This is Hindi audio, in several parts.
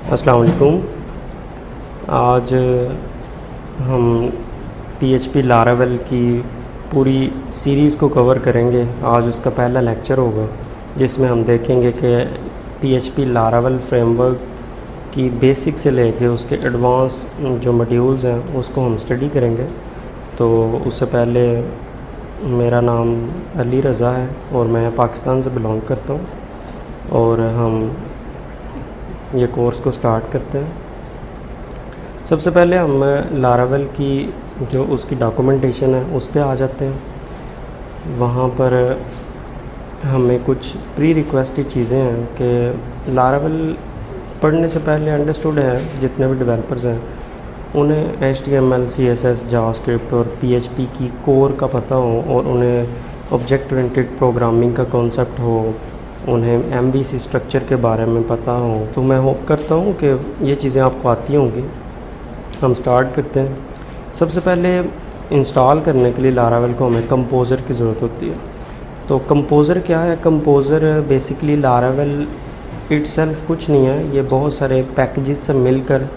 अस्सलाम वालेकुम। आज हम PHP लारावेल की पूरी सीरीज़ को कवर करेंगे। आज उसका पहला लेक्चर होगा जिसमें हम देखेंगे कि PHP लारावेल फ्रेमवर्क की बेसिक से लेके उसके एडवांस जो मॉड्यूल्स हैं उसको हम स्टडी करेंगे। तो उससे पहले मेरा नाम अली रज़ा है और मैं पाकिस्तान से बिलोंग करता हूँ और हम ये कोर्स को स्टार्ट करते हैं। सबसे पहले हम लारावेल की जो उसकी डॉक्यूमेंटेशन है उस पर आ जाते हैं। वहाँ पर हमें कुछ प्री रिक्वेस्टेड चीज़ें हैं कि लारावेल पढ़ने से पहले अंडरस्टूड है जितने भी डेवलपर्स हैं उन्हें HTML, CSS, जावास्क्रिप्ट और PHP की कोर का पता हो और उन्हें ऑब्जेक्ट ओरिएंटेड प्रोग्रामिंग का कॉन्सेप्ट हो, उन्हें MVC स्ट्रक्चर के बारे में पता हो। तो मैं होप करता हूँ कि ये चीज़ें आपको आती होंगी। हम स्टार्ट करते हैं। सबसे पहले इंस्टॉल करने के लिए लारावेल को हमें कंपोज़र की ज़रूरत होती है। तो कंपोज़र क्या है? कंपोज़र बेसिकली लारावेल इटसेल्फ कुछ नहीं है, ये बहुत सारे पैकेजेस से मिलकर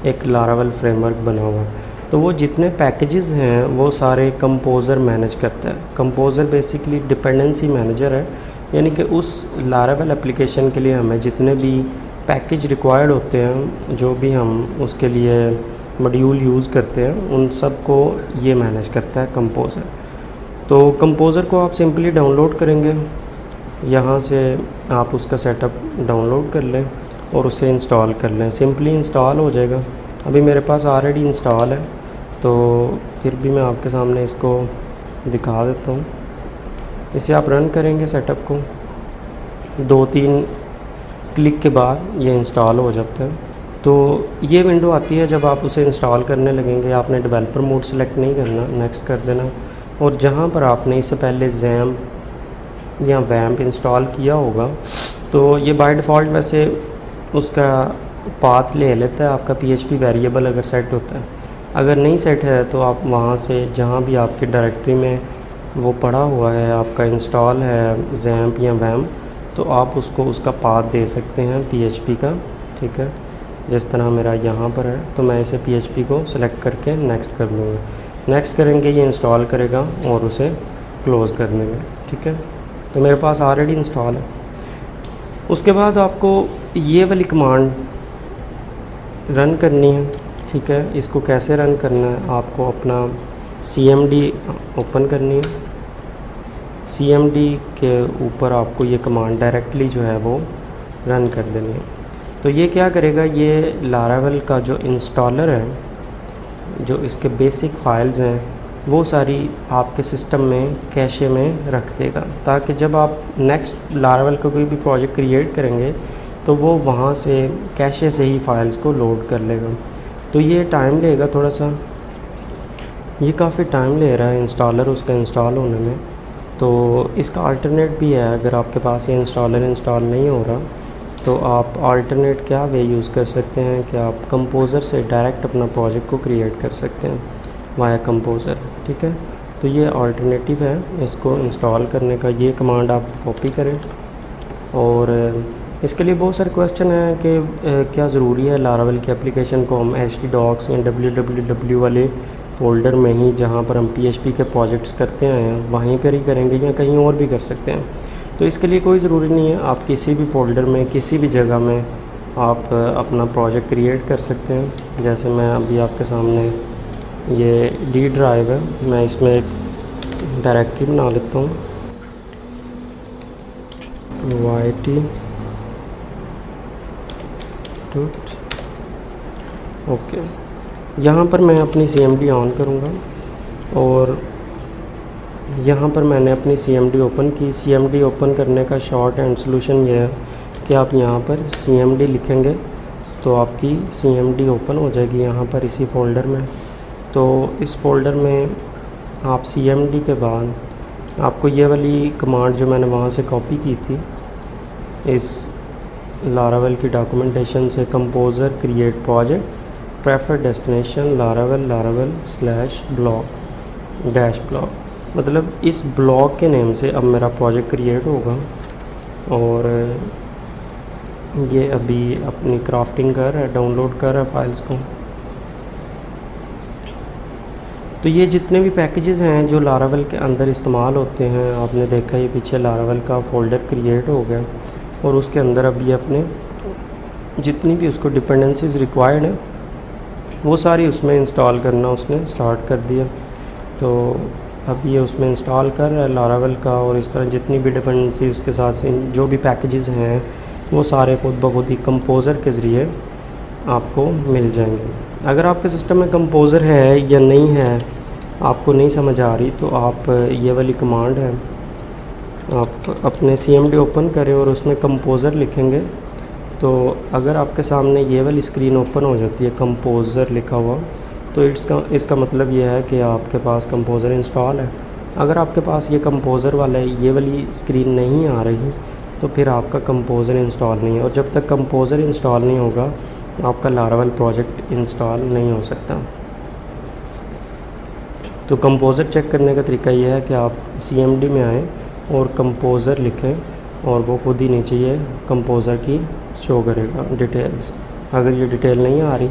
एक लारावेल फ्रेमवर्क बना हुआ है। तो वो जितने पैकेजेस हैं वो सारे कंपोज़र मैनेज करता है। कंपोज़र बेसिकली डिपेंडेंसी मैनेजर है, यानी कि उस लारावेल एप्लीकेशन के लिए हमें जितने भी पैकेज रिक्वायर्ड होते हैं, जो भी हम उसके लिए मॉड्यूल यूज़ करते हैं, उन सब को ये मैनेज करता है कंपोज़र। तो कंपोज़र को आप सिंपली डाउनलोड करेंगे, यहाँ से आप उसका सेटअप डाउनलोड कर लें और उसे इंस्टॉल कर लें। सिंपली इंस्टॉल हो जाएगा। अभी मेरे पास ऑलरेडी इंस्टॉल है, तो फिर भी मैं आपके सामने इसको दिखा देता हूँ। इसे आप रन करेंगे सेटअप को, 2-3 क्लिक के बाद ये इंस्टॉल हो जाता है। तो ये विंडो आती है जब आप उसे इंस्टॉल करने लगेंगे। आपने डेवलपर मोड सेलेक्ट नहीं करना, नेक्स्ट कर देना। और जहाँ पर आपने इससे पहले XAMPP या वैम्प इंस्टॉल किया होगा तो ये बाय डिफ़ॉल्ट वैसे उसका पाथ ले लेता है आपका PHP वेरिएबल अगर सेट होता है। अगर नहीं सेट है तो आप वहाँ से जहाँ भी आपकी डायरेक्टरी में वो पड़ा हुआ है, आपका इंस्टॉल है XAMPP या वैम्प, तो आप उसको उसका पाथ दे सकते हैं PHP का। ठीक है, जिस तरह मेरा यहाँ पर है तो मैं इसे PHP को सिलेक्ट करके नेक्स्ट कर दूँगा। नेक्स्ट करेंगे, ये इंस्टॉल करेगा और उसे क्लोज़ कर देंगे। ठीक है, तो मेरे पास ऑलरेडी इंस्टॉल है। उसके बाद आपको ये वाली कमांड रन करनी है। ठीक है, इसको कैसे रन करना है? आपको अपना CMD ओपन करनी है। CMD के ऊपर आपको ये कमांड डायरेक्टली जो है वो रन कर देनी है। तो ये क्या करेगा? ये लारावेल का जो इंस्टॉलर है, जो इसके बेसिक फाइल्स हैं, वो सारी आपके सिस्टम में कैशे में रख देगा, ताकि जब आप नेक्स्ट लारावेल का कोई भी प्रोजेक्ट क्रिएट करेंगे तो वो वहाँ से कैशे से ही फाइल्स को लोड कर लेगा। तो ये टाइम लेगा थोड़ा सा, ये काफ़ी टाइम ले रहा है इंस्टॉलर उसका इंस्टॉल होने में। तो इसका अल्टरनेट भी है। अगर आपके पास ये इंस्टॉलर इंस्टॉल नहीं हो रहा तो आप अल्टरनेट क्या वे यूज़ कर सकते हैं कि आप कंपोज़र से डायरेक्ट अपना प्रोजेक्ट को क्रिएट कर सकते हैं वाया कंपोज़र। ठीक है, तो ये अल्टरनेटिव है इसको इंस्टॉल करने का। ये कमांड आप कॉपी करें और इसके लिए बहुत सारे क्वेश्चन हैं कि क्या ज़रूरी है लारावेल की एप्लीकेशन को हम htdocs या www वाले फ़ोल्डर में ही, जहाँ पर हम PHP के प्रोजेक्ट्स करते हैं, वहीं पर ही करेंगे या कहीं और भी कर सकते हैं? तो इसके लिए कोई ज़रूरी नहीं है, आप किसी भी फ़ोल्डर में किसी भी जगह में आप अपना प्रोजेक्ट क्रिएट कर सकते हैं। जैसे मैं अभी आपके सामने ये D ड्राइव है, मैं इसमें एक डायरेक्टरी बना लेता हूँ, YT ओके। यहाँ पर मैं अपनी CMD ऑन करूँगा और यहाँ पर मैंने अपनी CMD ओपन की। CMD ओपन करने का शॉर्ट एंड सोल्यूशन ये है कि आप यहाँ पर CMD लिखेंगे तो आपकी CMD ओपन हो जाएगी यहाँ पर इसी फ़ोल्डर में। तो इस फ़ोल्डर में आप CMD के बाद आपको ये वाली कमांड जो मैंने वहाँ से कॉपी की थी इस लारावेल की डॉक्यूमेंटेशन से, composer create project prefer destination Laravel /blog मतलब इस ब्लॉग के नेम से अब मेरा प्रोजेक्ट क्रिएट होगा और ये अभी अपनी क्राफ्टिंग कर रहा है, डाउनलोड कर रहा है फाइल्स को। तो ये जितने भी पैकेजेस हैं जो लारावेल के अंदर इस्तेमाल होते हैं, आपने देखा ये पीछे लारावेल का फ़ोल्डर क्रिएट हो गया और उसके अंदर अब ये अपने जितनी भी उसको डिपेंडेंसीज रिक्वायर्ड हैं वो सारी उसमें इंस्टॉल करना उसने स्टार्ट कर दिया। तो अब ये उसमें इंस्टॉल कर रहा है लारावेल का, और इस तरह जितनी भी डिपेंडेंसी उसके साथ जो भी पैकेजेस हैं वो सारे खुद ब खुद ही कंपोज़र के ज़रिए आपको मिल जाएंगे। अगर आपके सिस्टम में कंपोज़र है या नहीं है आपको नहीं समझ आ रही, तो आप ये वाली कमांड है, आप अपने CMD ओपन करें और उसमें कंपोज़र लिखेंगे। तो अगर आपके सामने ये वाली स्क्रीन ओपन हो जाती है कंपोज़र लिखा हुआ, तो इसका मतलब ये है कि आपके पास कंपोज़र इंस्टॉल है। अगर आपके पास ये कंपोज़र वाला ये वाली स्क्रीन नहीं आ रही तो फिर आपका कंपोज़र इंस्टॉल नहीं है, और जब तक कंपोज़र इंस्टॉल नहीं होगा आपका लारावेल प्रोजेक्ट इंस्टॉल नहीं हो सकता। तो कंपोज़र चेक करने का तरीका ये है कि आप CMD में आएँ और कंपोज़र लिखें और वो खुद ही नीचे ये कंपोज़र की शो करेगा डिटेल्स। अगर ये डिटेल नहीं आ रही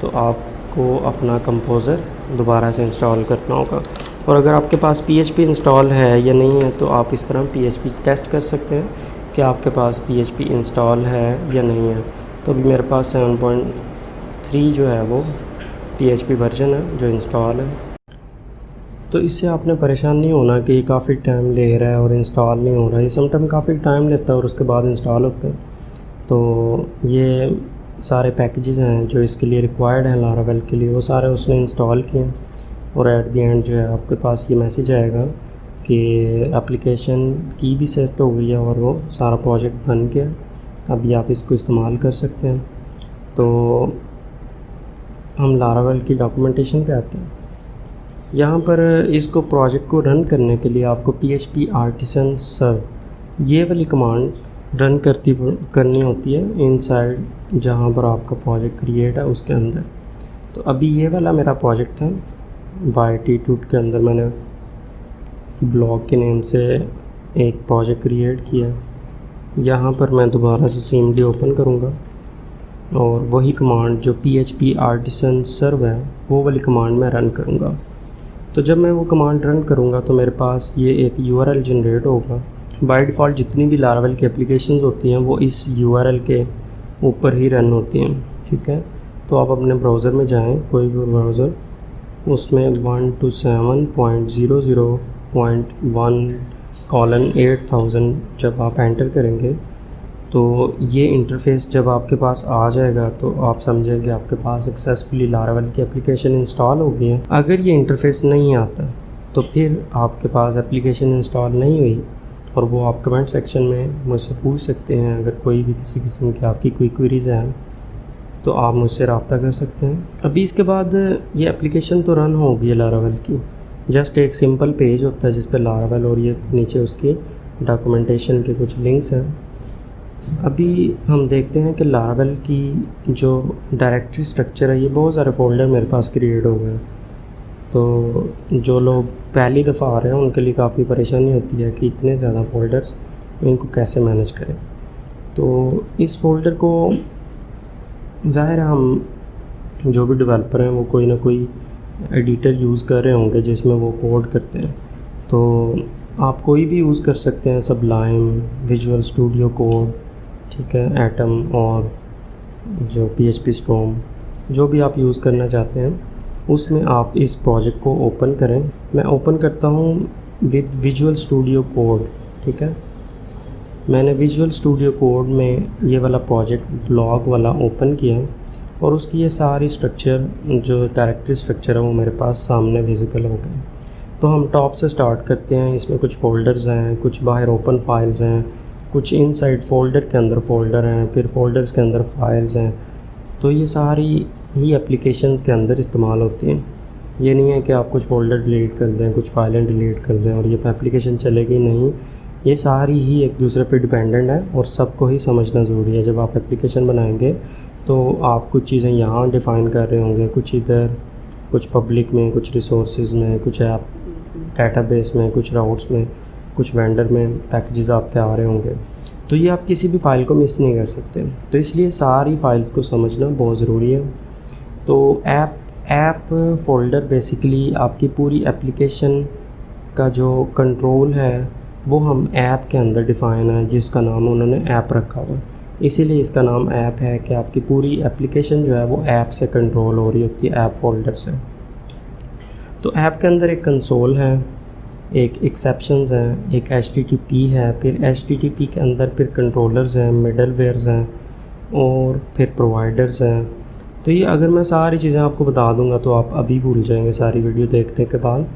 तो आपको अपना कंपोज़र दोबारा से इंस्टॉल करना होगा। और अगर आपके पास PHP इंस्टॉल है या नहीं है तो आप इस तरह PHP टेस्ट कर सकते हैं कि आपके पास PHP इंस्टॉल है या नहीं है। तो अभी मेरे पास 7.3 जो है वो PHP वर्जन है जो इंस्टॉल है। तो इससे आपने परेशान नहीं होना कि ये काफ़ी टाइम ले रहा है और इंस्टॉल नहीं हो रहा है। ये समटाइम काफ़ी टाइम लेता है और उसके बाद इंस्टॉल होता है। तो ये सारे पैकेजेस हैं जो इसके लिए रिक्वायर्ड हैं लारावेल के लिए, वो सारे उसने इंस्टॉल किए और एट द एंड जो है आपके पास ये मैसेज आएगा कि एप्लीकेशन की भी सेट हो गई है और वो सारा प्रोजेक्ट बन गया, अभी आप इसको इस्तेमाल कर सकते हैं। तो हम लारावेल की डॉक्यूमेंटेशन पे आते हैं। यहाँ पर इसको प्रोजेक्ट को रन करने के लिए आपको PHP आर्टिसन सर्व ये वाली कमांड रन करनी होती है इनसाइड जहाँ पर आपका प्रोजेक्ट क्रिएट है उसके अंदर। तो अभी ये वाला मेरा प्रोजेक्ट था YT2 के अंदर, मैंने ब्लॉग के नेम से एक प्रोजेक्ट क्रिएट किया। यहाँ पर मैं दोबारा से CMD ओपन करूँगा और वही कमांड जो PHP आर्टिसन सर्व है वो वाली कमांड मैं रन करूँगा। तो जब मैं वो कमांड रन करूँगा तो मेरे पास ये एक URL जनरेट होगा। बाय डिफ़ॉल्ट जितनी भी लारावेल की एप्लीकेशंस होती हैं वो इस URL के ऊपर ही रन होती हैं, ठीक है। तो आप अपने ब्राउज़र में जाएं, कोई भी ब्राउज़र, उसमें 127.0.0.1:8000 जब आप एंटर करेंगे तो ये इंटरफ़ेस जब आपके पास आ जाएगा तो आप समझेंगे आपके पास सक्सेसफुली लारावेल की एप्लीकेशन इंस्टॉल हो गई है। अगर ये इंटरफ़ेस नहीं आता तो फिर आपके पास एप्लीकेशन इंस्टॉल नहीं हुई, और वो आप कमेंट सेक्शन में मुझसे पूछ सकते हैं। अगर कोई भी किसी किस्म की आपकी कोई क्वेरीज़ हैं तो आप मुझसे रब्ता कर सकते हैं। अभी इसके बाद ये एप्लीकेशन तो रन हो गई है लारावेल की, जस्ट एक सिंपल पेज होता है जिस पर लारावेल और ये नीचे उसकी डॉक्यूमेंटेशन के कुछ लिंक्स हैं। अभी हम देखते हैं कि लारावेल की जो डायरेक्टरी स्ट्रक्चर है, ये बहुत सारे फ़ोल्डर मेरे पास क्रिएट हो गए। तो जो लोग पहली दफ़ा आ रहे हैं उनके लिए काफ़ी परेशानी होती है कि इतने ज़्यादा फ़ोल्डर्स इनको कैसे मैनेज करें। तो इस फ़ोल्डर को ज़ाहिर है हम जो भी डेवलपर हैं वो कोई ना कोई एडिटर यूज़ कर रहे होंगे जिसमें वो कोड करते हैं। तो आप कोई भी यूज़ कर सकते हैं, सबलाइम, विजुअल स्टूडियो कोड, ठीक है, एटम और जो PHP स्टॉर्म, जो भी आप यूज़ करना चाहते हैं उसमें आप इस प्रोजेक्ट को ओपन करें। मैं ओपन करता हूँ विद विजुअल स्टूडियो कोड, ठीक है। मैंने विजुअल स्टूडियो कोड में ये वाला प्रोजेक्ट ब्लॉग वाला ओपन किया और उसकी ये सारी स्ट्रक्चर जो डायरेक्टरी स्ट्रक्चर है वो मेरे पास सामने विजिबल हो गए। तो हम टॉप से स्टार्ट करते हैं। इसमें कुछ फ़ोल्डर्स हैं, कुछ बाहर ओपन फाइल्स हैं, कुछ इनसाइड फ़ोल्डर के अंदर फ़ोल्डर हैं, फिर फ़ोल्डर्स के अंदर फाइल्स हैं। तो ये सारी ही एप्लीकेशंस के अंदर इस्तेमाल होती हैं। ये नहीं है कि आप कुछ फ़ोल्डर डिलीट कर दें, कुछ फाइलें डिलीट कर दें और ये एप्लीकेशन चलेगी, नहीं। ये सारी ही एक दूसरे पे डिपेंडेंट है और सबको ही समझना ज़रूरी है। जब आप एप्लीकेशन बनाएंगे तो आप कुछ चीज़ें यहाँ डिफ़ाइन कर रहे होंगे, कुछ इधर, कुछ पब्लिक में, कुछ रिसोर्सेज में, कुछ ऐप डेटाबेस में, कुछ राउट्स में, कुछ वेंडर में पैकेजेस आपके आ रहे होंगे। तो ये आप किसी भी फ़ाइल को मिस नहीं कर सकते। तो इसलिए सारी फाइल्स को समझना बहुत ज़रूरी है। तो ऐप फ़ोल्डर बेसिकली आपकी पूरी एप्लीकेशन का जो कंट्रोल है वो हम ऐप के अंदर डिफ़ाइन है, जिसका नाम उन्होंने ऐप रखा हुआ है। इसीलिए इसका नाम ऐप है कि आपकी पूरी एप्लीकेशन जो है वो ऐप से कंट्रोल हो रही होती है, ऐप फ़ोल्डर से। तो ऐप के अंदर एक कंसोल है, एक एक्सेप्शंस हैं, एक HTTP है, फिर HTTP के अंदर फिर कंट्रोलर्स हैं, मिडलवेयर्स हैं और फिर प्रोवाइडर्स हैं। तो ये अगर मैं सारी चीज़ें आपको बता दूंगा तो आप अभी भूल जाएंगे सारी वीडियो देखने के बाद।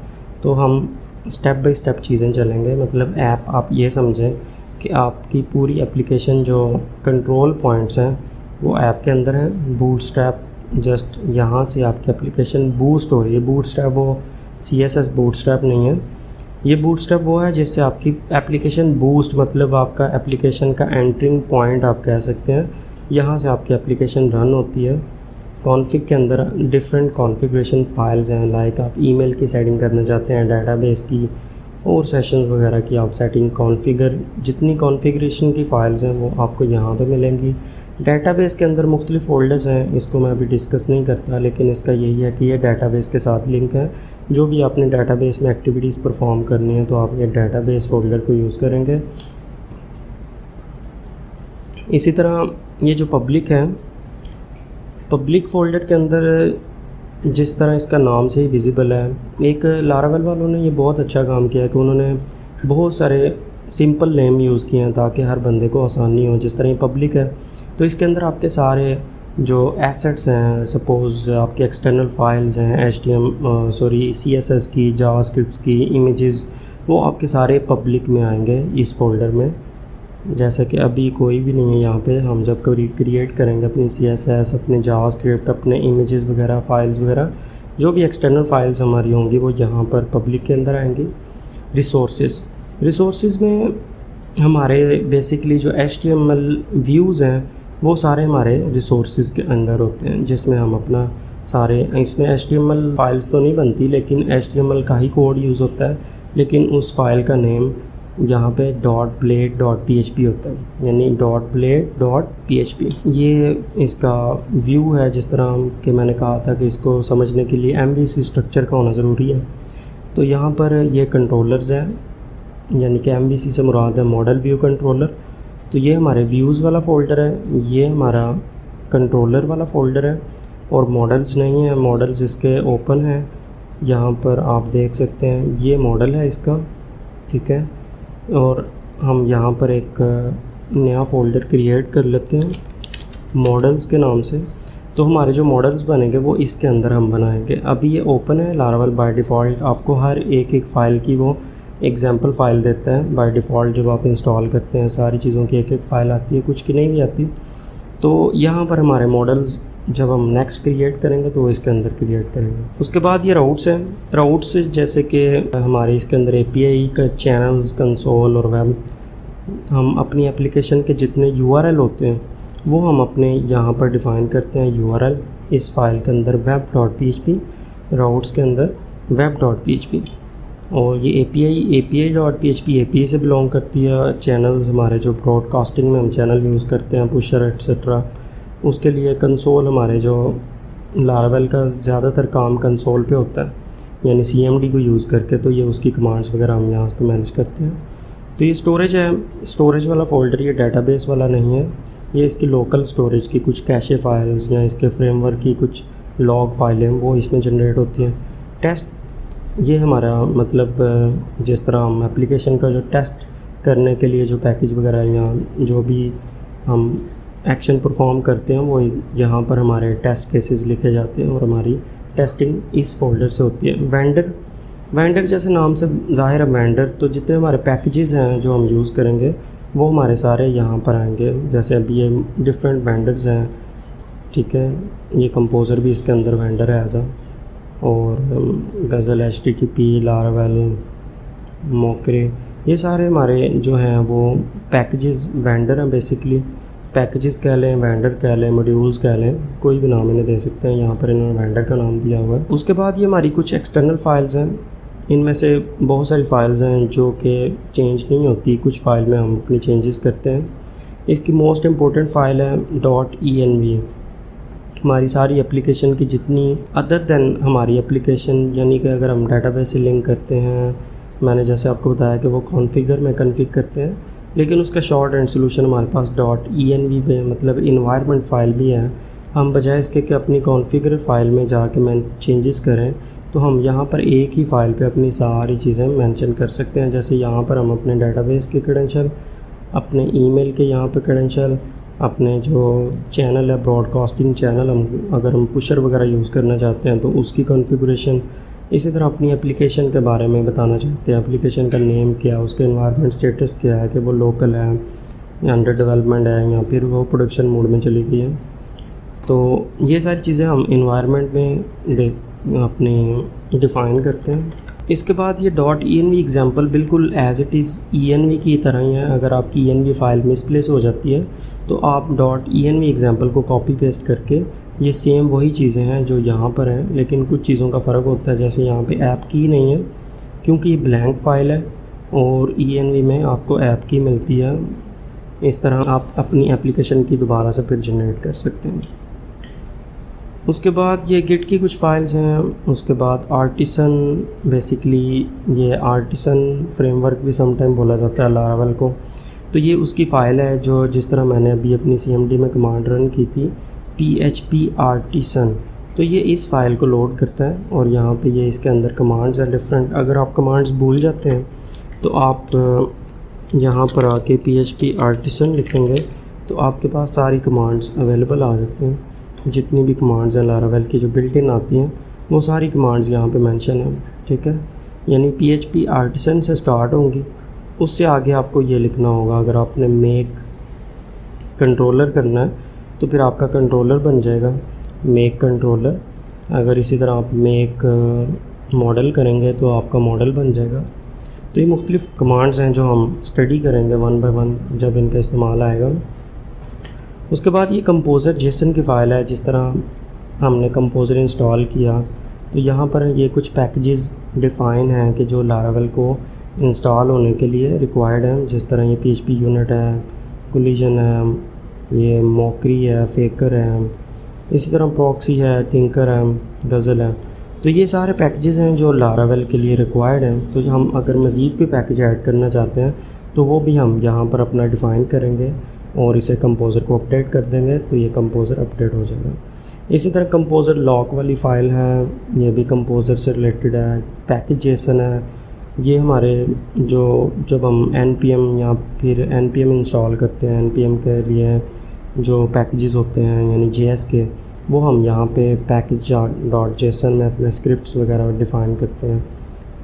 तो हम स्टेप बाय स्टेप चीज़ें चलेंगे। मतलब ऐप आप ये समझें कि आपकी पूरी एप्लीकेशन जो कंट्रोल पॉइंट्स हैं वो ऐप के अंदर हैं। बूटस्ट्रैप जस्ट यहाँ से आपकी एप्लीकेशन बूस्ट हो रही है। बूटस्ट्रैप वो CSS बूटस्ट्रैप नहीं है, ये बूटस्ट्रैप वो है जिससे आपकी एप्लीकेशन बूस्ट, मतलब आपका एप्लीकेशन का एंट्रिंग पॉइंट आप कह सकते हैं। यहाँ से आपकी एप्लीकेशन रन होती है। कॉन्फ़िग के अंदर डिफरेंट कॉन्फ़िगरेशन फाइल्स हैं, लाइक आप ईमेल की सेटिंग करना चाहते हैं, डेटाबेस की और सेशंस वगैरह की आप सेटिंग जितनी कॉन्फ़िगरेशन की फ़ाइल्स हैं वो आपको यहाँ पे मिलेंगी। डेटाबेस के अंदर मुख्तलिफ फ़ोल्डर्स हैं, इसको मैं अभी डिस्कस नहीं करता, लेकिन इसका यही है कि ये डेटाबेस के साथ लिंक है। जो भी आपने डेटाबेस में एक्टिविटीज़ परफॉर्म करनी है तो आप ये डेटाबेस फ़ोल्डर को यूज़ करेंगे। इसी तरह ये जो पब्लिक है, पब्लिक फ़ोल्डर के अंदर जिस तरह इसका नाम से ही विजिबल है, एक लारावेल वालों ने ये बहुत अच्छा काम किया कि उन्होंने बहुत सारे सिंपल नेम यूज़ किए हैं ताकि हर बंदे को आसानी हो। जिस तरह ये पब्लिक है तो इसके अंदर आपके सारे जो एसेट्स हैं, सपोज़ आपके एक्सटर्नल फाइल्स हैं, CSS की, जावास्क्रिप्ट की, इमेजेस, वो आपके सारे पब्लिक में आएंगे इस फोल्डर में। जैसे कि अभी कोई भी नहीं है यहाँ पे, हम जब कभी क्रिएट करेंगे अपनी CSS, अपने जावास्क्रिप्ट, अपने इमेजेस वगैरह, फाइल्स वगैरह, जो भी एक्सटर्नल फाइल्स हमारी होंगी वो यहाँ पर पब्लिक के अंदर आएंगी। रिसोर्सेज में हमारे बेसिकली जो HTML व्यूज़ हैं वो सारे हमारे रिसोर्सेज के अंदर होते हैं, जिसमें हम अपना सारे, इसमें HTML फाइल्स तो नहीं बनती लेकिन HTML का ही कोड यूज़ होता है, लेकिन उस फाइल का नेम यहाँ पे .blade.php होता है, यानी .blade.php। ये इसका व्यू है। जिस तरह कि मैंने कहा था कि इसको समझने के लिए MVC स्ट्रक्चर का होना ज़रूरी है। तो यहाँ पर ये कंट्रोलर्स हैं, यानी कि MVC से मुराद है मॉडल व्यू कंट्रोलर। तो ये हमारे व्यूज़ वाला फ़ोल्डर है, ये हमारा कंट्रोलर वाला फ़ोल्डर है, और मॉडल्स नहीं है, मॉडल्स इसके ओपन है। यहाँ पर आप देख सकते हैं ये मॉडल है इसका, ठीक है। और हम यहाँ पर एक नया फ़ोल्डर क्रिएट कर लेते हैं मॉडल्स के नाम से। तो हमारे जो मॉडल्स बनेंगे वो इसके अंदर हम बनाएंगे। अभी ये ओपन है लारावेल। बाय डिफ़ॉल्ट आपको हर एक फ़ाइल की वो एग्जाम्पल फ़ाइल देता है बाय डिफ़ॉल्ट। जब आप इंस्टॉल करते हैं सारी चीज़ों की एक फ़ाइल आती है, कुछ की नहीं भी आती। तो यहाँ पर हमारे मॉडल्स जब हम नेक्स्ट क्रिएट करेंगे तो इसके अंदर क्रिएट करेंगे। उसके बाद ये राउट्स हैं। राउट्स जैसे कि हमारे इसके अंदर API का चैनल्स, कंसोल और वेब, हम अपनी एप्लीकेशन के जितने URL होते हैं वो हम अपने यहाँ पर डिफ़ाइन करते हैं। URL इस फाइल के अंदर web.php, राउट्स के अंदर web.php, और ये API.php API से बिलोंग करती है। चैनल्स हमारे जो ब्रॉडकास्टिंग में हम चैनल यूज़ करते हैं, पुशर एक्सेट्रा, उसके लिए कंसोल हमारे जो लारावेल का ज़्यादातर काम कंसोल पे होता है, यानी CMD को यूज़ करके। तो ये उसकी कमांड्स वगैरह हम यहाँ पे मैनेज करते हैं। तो ये स्टोरेज है, स्टोरेज वाला फ़ोल्डर, ये डेटाबेस वाला नहीं है, ये इसकी लोकल स्टोरेज की कुछ कैशे फाइल्स या इसके फ्रेमवर्क की कुछ लॉग फाइलें वो इसमें जनरेट होती हैं। टेस्ट, ये हमारा मतलब जिस तरह हम एप्लीकेशन का जो टेस्ट करने के लिए जो पैकेज वगैरह या जो भी हम एक्शन परफॉर्म करते हैं वो यहाँ पर हमारे टेस्ट केसेस लिखे जाते हैं और हमारी टेस्टिंग इस फोल्डर से होती है। वेंडर जैसे नाम से ज़ाहिर है वेंडर, तो जितने हमारे पैकेजेस हैं जो हम यूज़ करेंगे वो हमारे सारे यहाँ पर आएंगे। जैसे अभी ये डिफरेंट वेंडर्स हैं, ठीक है। ये कंपोज़र भी इसके अंदर वेंडर है एज़, और गज़ल, HTTP, लारावेल, मोकरे, ये सारे हमारे जो हैं वो पैकेजेस वेंडर हैं। बेसिकली पैकेजेस कह लें, वेंडर कह लें, मॉड्यूल्स कह लें, कोई भी नाम इन्हें दे सकते हैं। यहाँ पर इन्होंने वेंडर का नाम दिया हुआ है। उसके बाद ये हमारी कुछ एक्सटर्नल फाइल्स हैं। इनमें से बहुत सारी फाइल्स हैं जो कि चेंज नहीं होती, कुछ फ़ाइल में हम अपनी चेंजेस करते हैं। इसकी मोस्ट इम्पोर्टेंट फ़ाइल है .env। हमारी सारी एप्लीकेशन की जितनी अदर दैन हमारी एप्लीकेशन, यानी कि अगर हम डाटाबेस से लिंक करते हैं, मैंने जैसे आपको बताया कि वो कॉन्फ़िगर में कन्फ़िग करते हैं, लेकिन उसका शॉर्ट एंड सोल्यूशन हमारे पास .env पे मतलब इन्वायरमेंट फ़ाइल भी है। हम बजाय इसके कि अपनी कॉन्फ़िगर फ़ाइल में जाके मैं चेंजेस करें, तो हम यहाँ पर एक ही फ़ाइल पे अपनी सारी चीज़ें मेंशन कर सकते हैं। जैसे यहाँ पर हम अपने डाटाबेस के क्रेडेंशियल, अपने ईमेल के यहाँ पे क्रेडेंशियल, अपने जो चैनल है ब्रॉडकास्टिंग चैनल, हम अगर हम पुशर वगैरह यूज़ करना चाहते हैं तो उसकी कॉन्फ़िगरेशन, इसी तरह अपनी एप्लीकेशन के बारे में बताना चाहते हैं, एप्लीकेशन का नेम क्या है, उसके एनवायरनमेंट स्टेटस क्या है, कि वो लोकल है या अंडर डेवलपमेंट है या फिर वो प्रोडक्शन मोड में चली गई है। तो ये सारी चीज़ें हम इन्वायरमेंट में अपने डिफ़ाइन करते हैं। इसके बाद ये .env एग्जांपल बिल्कुल एज़ इट इज़ env की तरह ही है। अगर आपकी env फ़ाइल मिसप्लेस हो जाती है तो आप .env एग्जांपल को कॉपी पेस्ट करके, ये सेम वही चीज़ें हैं जो यहाँ पर हैं, लेकिन कुछ चीज़ों का फ़र्क होता है। जैसे यहाँ पे ऐप की नहीं है क्योंकि ये ब्लैंक फ़ाइल है, और env में आपको ऐप की मिलती है। इस तरह आप अपनी एप्लीकेशन की दोबारा से फिर जनरेट कर सकते हैं। उसके बाद ये गिट की कुछ फ़ाइल्स हैं। उसके बाद आर्टिसन, बेसिकली ये आर्टिसन फ्रेमवर्क भी समटाइम बोला जाता है लारावेल को। तो ये उसकी फ़ाइल है जो, जिस तरह मैंने अभी अपनी CMD में कमांड रन की थी PHP आर्टिसन, तो ये इस फ़ाइल को लोड करता है। और यहाँ पे ये इसके अंदर कमांड्स हैं डिफरेंट। अगर आप कमांड्स भूल जाते हैं तो आप यहाँ पर आके PHP आर्टिसन लिखेंगे तो आपके पास सारी कमांड्स अवेलेबल आ जाती हैं। जितनी भी कमांड्स हैं लारावेल की जो बिल्ट इन आती हैं, वो सारी कमांड्स यहाँ पे मेंशन हैं, ठीक है। यानी PHP आर्टिसन से स्टार्ट होंगी, उससे आगे आपको ये लिखना होगा। अगर आपने मेक कंट्रोलर करना है तो फिर आपका कंट्रोलर बन जाएगा मेक कंट्रोलर। अगर इसी तरह आप मेक मॉडल करेंगे तो आपका मॉडल बन जाएगा। तो ये मुख्तलिफ़ कमांड्स हैं जो हम स्टडी करेंगे वन बाय वन जब इनका इस्तेमाल आएगा। उसके बाद ये कंपोज़र जेसन की फ़ाइल है। जिस तरह हमने कंपोज़र इंस्टॉल किया तो यहाँ पर ये कुछ पैकेजेस डिफ़ाइन हैं कि जो लारावेल को इंस्टॉल होने के लिए रिक्वायर्ड हैं। जिस तरह ये PHP यूनिट है, कोलिजन है, ये मॉकरी है, फेकर है, इसी तरह प्रॉक्सी है, थिंकर है, गज़ल है। तो ये सारे पैकेजेस हैं जो लारावेल के लिए रिक्वायर्ड हैं। तो हम अगर मज़ीद कोई पैकेज ऐड करना चाहते हैं तो वो भी हम यहाँ पर अपना डिफ़ाइन करेंगे और इसे कंपोज़र को अपडेट कर देंगे, तो ये कंपोज़र अपडेट हो जाएगा। इसी तरह कंपोज़र लॉक वाली फ़ाइल है, ये भी कंपोज़र से रिलेटेड है। पैकेज जेसन है, ये हमारे जो जब हम npm या फिर npm इंस्टॉल करते हैं, npm के लिए जो पैकेजेस होते हैं यानी JS के, वो हम यहाँ पे package.json में अपने स्क्रिप्ट्स वगैरह डिफ़ाइन करते हैं।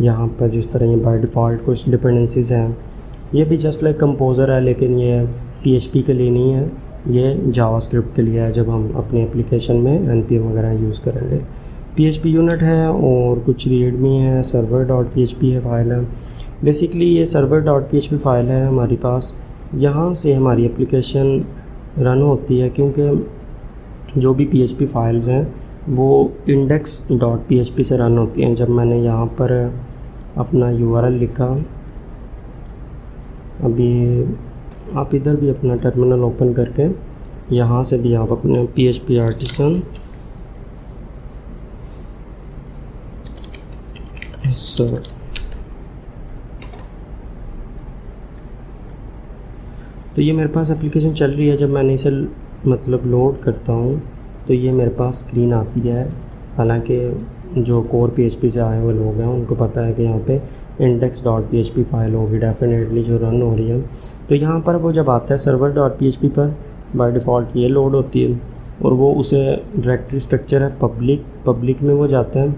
यहाँ पर जिस तरह ये बाय डिफ़ॉल्ट कुछ डिपेंडेंसीज़ हैं, ये भी जस्ट लाइक कंपोज़र है, लेकिन ये PHP के लिए नहीं है, ये जावास्क्रिप्ट के लिए है जब हम अपनी एप्लीकेशन में npm वगैरह यूज़ करेंगे। PHP यूनिट है और कुछ रीडमी है, server.php है फ़ाइल है। बेसिकली ये server.php फ़ाइल है हमारे पास, यहाँ से हमारी एप्लीकेशन रन होती है, क्योंकि जो भी PHP फ़ाइल्स हैं वो index.php से रन होती हैं। जब मैंने यहाँ पर अपना URL लिखा, अभी आप इधर भी अपना टर्मिनल ओपन करके यहाँ से भी आप अपने PHP आर्टिसन सर, तो ये मेरे पास एप्लीकेशन चल रही है। जब मैंने इसे मतलब लोड करता हूँ तो ये मेरे पास स्क्रीन आती है। हालांकि जो कोर PHP से आए हुए लोग हैं उनको पता है कि यहाँ पे index.php फ़ाइल होगी डेफिनेटली जो रन हो रही है। तो यहाँ पर वो जब आता है server.php पर बाय डिफ़ॉल्ट ये लोड होती है और वो उसे डायरेक्टरी स्ट्रक्चर है पब्लिक में वो जाता है।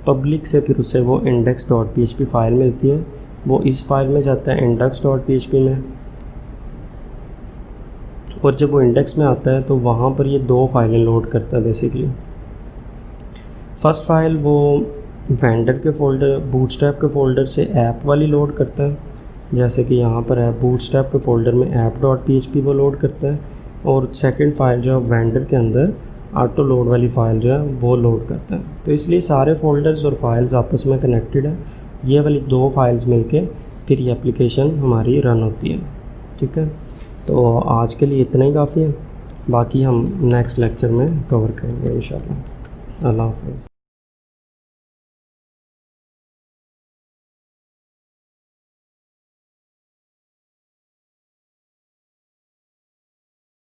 पब्लिक से फिर उसे वो index.php फ़ाइल मिलती है, वो इस फाइल में जाता है index.php में, और जब वो इंडेक्स में आता है तो वहाँ पर ये दो फाइलें लोड करता है बेसिकली। फ़र्स्ट फ़ाइल वो वेंडर के फ़ोल्डर बूटस्ट्रैप के फ़ोल्डर से ऐप वाली लोड करता है, जैसे कि यहाँ पर है बूटस्ट्रैप के फ़ोल्डर में app.php वो लोड करता है, और सेकंड फ़ाइल जो है वेंडर के अंदर ऑटो लोड वाली फ़ाइल जो है वो लोड करता है। तो इसलिए सारे फ़ोल्डर्स और फाइल्स आपस में कनेक्टेड है। ये वाली दो फाइल्स मिलके फिर ये एप्लीकेशन हमारी रन होती है, ठीक है। तो आज के लिए इतना ही काफ़ी है, बाकी हम नेक्स्ट लेक्चर में कवर करेंगे इंशाल्लाह। अल्लाह हाफ़िज़।